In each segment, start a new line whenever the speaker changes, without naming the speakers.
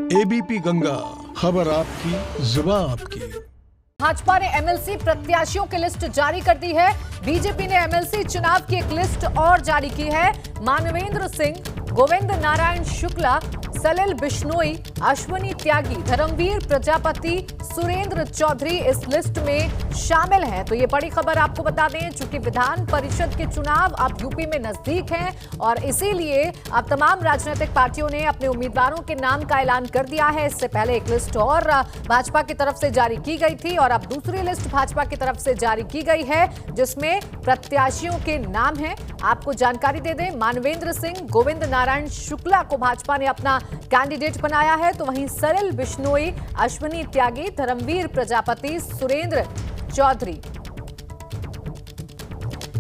ABP Ganga, खबर आपकी, जुबान आपकी।
भाजपा ने एमएलसी प्रत्याशियों की लिस्ट जारी कर दी है। बीजेपी ने एमएलसी चुनाव की एक लिस्ट और जारी की है। मानवेंद्र सिंह, गोविंद नारायण शुक्ला, सलिल बिश्नोई, अश्विनी त्यागी, धर्मवीर प्रजापति, सुरेंद्र चौधरी इस लिस्ट में शामिल हैं। तो ये बड़ी खबर आपको बता दें, चूंकि विधान परिषद के चुनाव अब यूपी में नजदीक हैं और इसीलिए अब तमाम राजनीतिक पार्टियों ने अपने उम्मीदवारों के नाम का ऐलान कर दिया है। इससे पहले एक लिस्ट और भाजपा की तरफ से जारी की गई थी और अब दूसरी लिस्ट भाजपा की तरफ से जारी की गई है, जिसमें प्रत्याशियों के नाम हैं। आपको जानकारी दे दें, मानवेंद्र सिंह, गोविंद नारायण शुक्ला को भाजपा ने अपना कैंडिडेट बनाया है, तो वहीं सलिल बिश्नोई, अश्विनी त्यागी, धर्मवीर प्रजापति, सुरेंद्र चौधरी,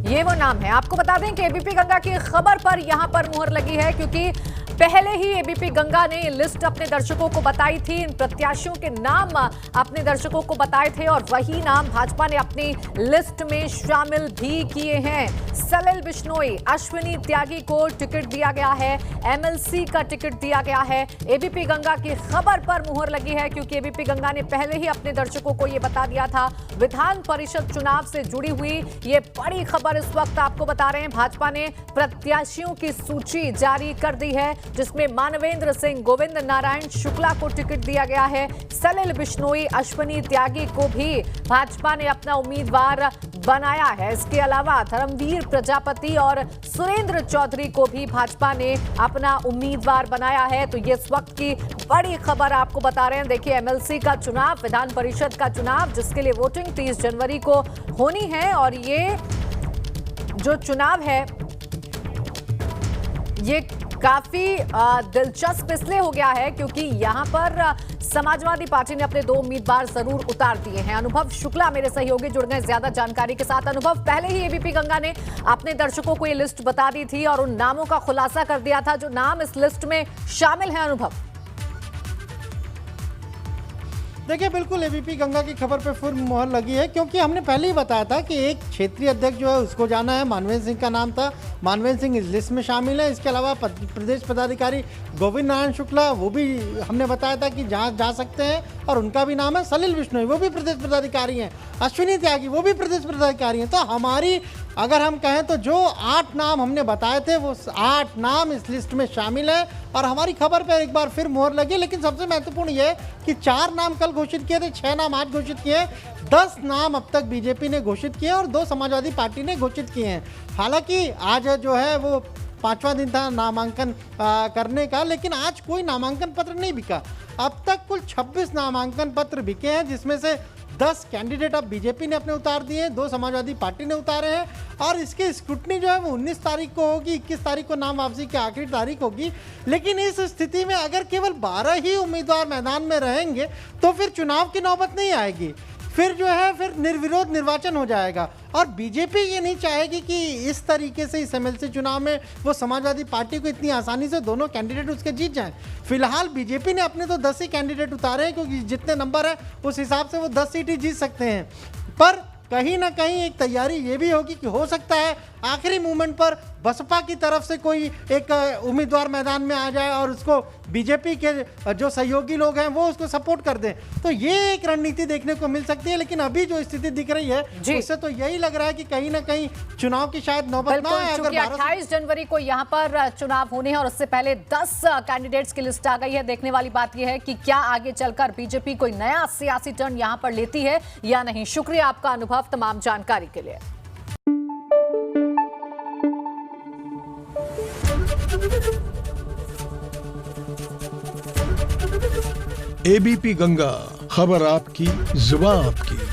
ये वो नाम है। आपको बता दें कि एबीपी गंगा की खबर पर यहां पर मुहर लगी है, क्योंकि पहले ही एबीपी गंगा ने लिस्ट अपने दर्शकों को बताई थी। इन प्रत्याशियों के नाम अपने दर्शकों को बताए थे और वही नाम भाजपा ने अपनी लिस्ट में शामिल भी किए हैं। सलिल बिश्नोई, अश्विनी त्यागी को टिकट दिया गया है, एमएलसी का टिकट दिया गया है। एबीपी गंगा की खबर पर मुहर लगी है, क्योंकि एबीपी गंगा ने पहले ही अपने दर्शकों को यह बता दिया था। विधान परिषद चुनाव से जुड़ी हुई ये बड़ी खबर इस वक्त आपको बता रहे हैं। भाजपा ने प्रत्याशियों की सूची जारी कर दी है, जिसमें मानवेंद्र सिंह, गोविंद नारायण शुक्ला को टिकट दिया गया है। सलिल बिश्नोई, अश्विनी त्यागी को भी भाजपा ने अपना उम्मीदवार बनाया है। इसके अलावा धर्मवीर प्रजापति और सुरेंद्र चौधरी को भी भाजपा ने अपना उम्मीदवार बनाया है। तो ये इस वक्त की बड़ी खबर आपको बता रहे हैं। देखिए, एमएलसी का चुनाव, विधान परिषद का चुनाव, जिसके लिए वोटिंग 30 जनवरी को होनी है और ये जो चुनाव है ये काफी दिलचस्प इसलिए हो गया है क्योंकि यहां पर समाजवादी पार्टी ने अपने 2 उम्मीदवार जरूर उतार दिए हैं। अनुभव शुक्ला मेरे सहयोगी जुड़ गए ज्यादा जानकारी के साथ। अनुभव, पहले ही एबीपी गंगा ने अपने दर्शकों को ये लिस्ट बता दी थी और उन नामों का खुलासा कर दिया था जो नाम इस लिस्ट में शामिल हैं। अनुभव,
देखिए, बिल्कुल एबीपी गंगा की खबर पे फिर मुहर लगी है, क्योंकि हमने पहले ही बताया था कि एक क्षेत्रीय अध्यक्ष जो है उसको जाना है। मानवेंद्र सिंह का नाम था, मानवेंद्र सिंह इस लिस्ट में शामिल है। इसके अलावा प्रदेश पदाधिकारी गोविंद नारायण शुक्ला, वो भी हमने बताया था कि जहाँ जा सकते हैं और उनका भी नाम है। सलिल बिश्नोई, वो भी प्रदेश पदाधिकारी हैं। अश्विनी त्यागी, वो भी प्रदेश पदाधिकारी हैं। तो हमारी अगर हम कहें तो जो 8 नाम हमने बताए थे वो 8 नाम इस लिस्ट में शामिल है और हमारी खबर पर एक बार फिर मोहर लगी। लेकिन सबसे महत्वपूर्ण ये कि 4 नाम कल घोषित किए थे, 6 नाम आज घोषित किए, 10 नाम अब तक बीजेपी ने घोषित किए और 2 समाजवादी पार्टी ने घोषित किए हैं। हालांकि आज जो है वो 5वां दिन था नामांकन करने का, लेकिन आज कोई नामांकन पत्र नहीं बिका। अब तक कुल 26 नामांकन पत्र बिके हैं, जिसमें से 10 कैंडिडेट अब बीजेपी ने अपने उतार दिए हैं, 2 समाजवादी पार्टी ने उतारे हैं और इसकी स्क्रूटनी जो है वो 19 तारीख को होगी, 21 तारीख को नाम वापसी की आखिरी तारीख होगी। लेकिन इस स्थिति में अगर केवल 12 ही उम्मीदवार मैदान में रहेंगे तो फिर चुनाव की नौबत नहीं आएगी, फिर जो है फिर निर्विरोध निर्वाचन हो जाएगा। और बीजेपी ये नहीं चाहेगी कि इस तरीके से इस एमएलसी चुनाव में वो समाजवादी पार्टी को इतनी आसानी से दोनों कैंडिडेट उसके जीत जाएं। फिलहाल बीजेपी ने अपने तो 10 ही कैंडिडेट उतारे हैं, क्योंकि जितने नंबर है उस हिसाब से वो 10 सीट ही जीत सकते हैं। पर कहीं ना कहीं एक तैयारी ये भी होगी कि हो सकता है आखिरी मोमेंट पर बसपा की तरफ से कोई एक उम्मीदवार मैदान में आ जाए और उसको बीजेपी के जो सहयोगी लोग हैं वो उसको सपोर्ट कर दें। तो ये एक रणनीति देखने को मिल सकती है। लेकिन अभी जो स्थिति दिख रही है उससे तो यही लग रहा है कि कहीं ना कहीं चुनाव की शायद नौबत ना आए। अगर
28 जनवरी को यहाँ पर चुनाव होने हैं और उससे पहले 10 कैंडिडेट्स की लिस्ट आ गई है। देखने वाली बात यह है कि क्या आगे चलकर बीजेपी कोई नया सियासी टर्न यहाँ पर लेती है या नहीं। शुक्रिया आपका अनुभव तमाम जानकारी के लिए।
एबीपी गंगा, खबर आपकी, जुबान आपकी।